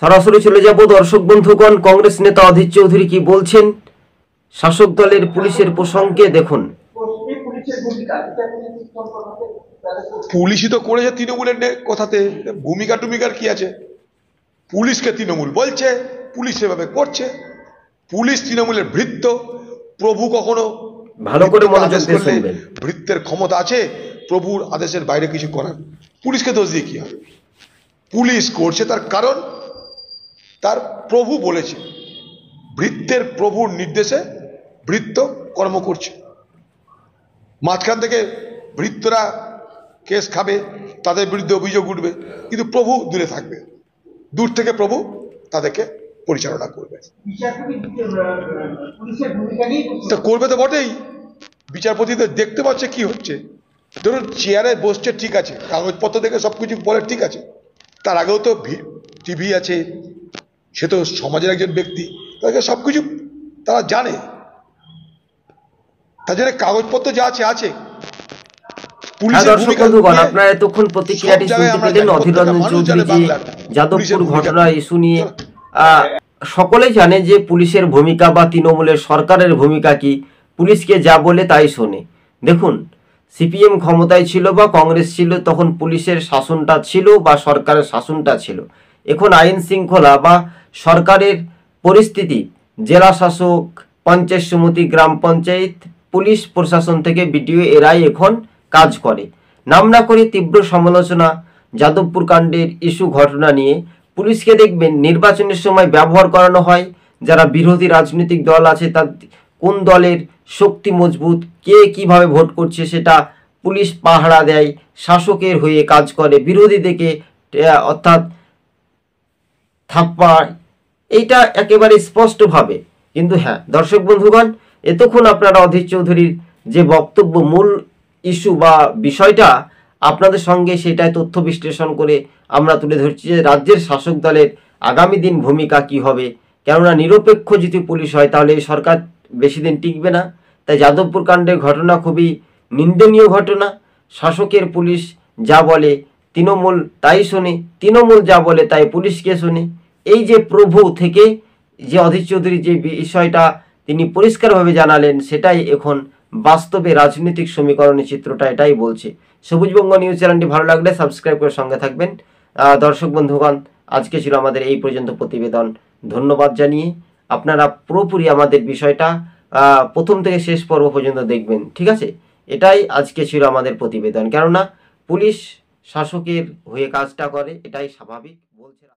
সরাসরি চলে যাব দর্শক বন্ধুগণ, কংগ্রেস নেতা অধীর চৌধুরী কি বলছেন শাসক দলের পুলিশের প্রসঙ্গে দেখুন। পুলিশই তো করেছে তৃণমূলের কথাতে, ভূমিকা টুমিকার কি আছে? পুলিশকে তৃণমূল বলছে, পুলিশ সেভাবে করছে। পুলিশ তৃণমূলের ভৃত্য। প্রভু কখনো ভালো করে মনোযোগ দিয়ে শুনবেন। ভৃত্যের ক্ষমতা আছে প্রভুর আদেশের বাইরে কিছু করার? পুলিশকে দোষ দিয়ে কি হবে? পুলিশ করছে তার কারণ তার প্রভু বলেছে, ভৃত্যের প্রভুর নির্দেশে ভৃত্য কর্ম করছে। মাঝখান থেকে ভৃত্যরা কেস খাবে, তাদের বিরুদ্ধে অভিযোগ উঠবে, কিন্তু প্রভু দূরে থাকবে। দূর থেকে প্রভু তাদেরকে পরিচালনা করবে। তা করবে তো বটেই। বিচারপতিদের দেখতে পাচ্ছে কি হচ্ছে। ধরুন চেয়ারে বসছে, ঠিক আছে, কাগজপত্র দেখে সবকিছু বলে ঠিক আছে। তার আগেও তো টিভি আছে, সে তো সমাজের একজন ব্যক্তি, তাদেরকে সবকিছু তারা জানে। তার জন্য কাগজপত্র যা আছে আছে। আপনারা এতক্ষণ প্রতিক্রিয়াটি শুনতে পেলেন অধীর রঞ্জন চৌধুরী যে যাদবপুর ঘটনা ইস্যু নিয়ে। সকলেই জানে যে পুলিশের ভূমিকা বা তৃণমূলের সরকারের ভূমিকা কি, পুলিশকে যা বলে তাই শোনে। দেখুন, সিপিএম ক্ষমতায় ছিল বা কংগ্রেস ছিল, তখন পুলিশের শাসনটা ছিল বা সরকারের শাসনটা ছিল। এখন আইন শৃঙ্খলা বা সরকারের পরিস্থিতি, জেলা শাসক, পঞ্চায়েত সমিতি, গ্রাম পঞ্চায়েত, পুলিশ প্রশাসন থেকে বিডিও, এরাই এখন কাজ করে। নাম না করে তীব্র সমালোচনা যাদবপুর কাণ্ডের ইস্যু ঘটনা নিয়ে। পুলিশকে দেখবেন নির্বাচনের সময় ব্যবহার করানো হয়। যারা বিরোধী রাজনৈতিক দল আছে, তার কোন দলের শক্তি মজবুত, কে কিভাবে ভোট করছে সেটা পুলিশ পাহারা দেয়, শাসকের হয়ে কাজ করে, বিরোধীদেরকে অর্থাৎ থাপ্পা, এইটা একেবারে স্পষ্টভাবে। কিন্তু হ্যাঁ দর্শক বন্ধুগণ, এতক্ষণ আপনারা অধীর চৌধুরীর যে বক্তব্য, মূল ইস্যু বা বিষয়টা আপনাদের সঙ্গে সেটাই তথ্য বিশ্লেষণ করে আমরা তুলে ধরছি যে রাজ্যের শাসক দলের আগামী দিন ভূমিকা কি হবে। কেননা নিরপেক্ষ যদি পুলিশ হয় তাহলে এই সরকার বেশি দিন টিকবে না। তাই যাদবপুর কাণ্ডের ঘটনা খুবই নিন্দনীয় ঘটনা। শাসকের পুলিশ যা বলে তৃণমূল তাই শোনে, তৃণমূল যা বলে তাই পুলিশকে শোনে। এই যে প্রভু থেকে যে অধীর চৌধুরী যে বিষয়টা তিনি পরিষ্কারভাবে জানালেন, সেটাই এখন বাস্তবে রাজনৈতিক সমীকরণের চিত্রটা এটাই বলছে। সবুজবঙ্গ নিউজ চ্যানেলটি ভালো লাগলে সাবস্ক্রাইব করে সঙ্গে থাকবেন। দর্শক বন্ধুগণ, আজকে ছিল আমাদের এই পর্যন্ত প্রতিবেদন। ধন্যবাদ জানিয়ে আপনারা পুরোপুরি আমাদের বিষয়টা প্রথম থেকে শেষ পর্ব পর্যন্ত দেখবেন, ঠিক আছে? এটাই আজকে ছিল আমাদের প্রতিবেদন। কেননা পুলিশ শাসকের হয়ে কাজটা করে, এটাই স্বাভাবিক বলছে।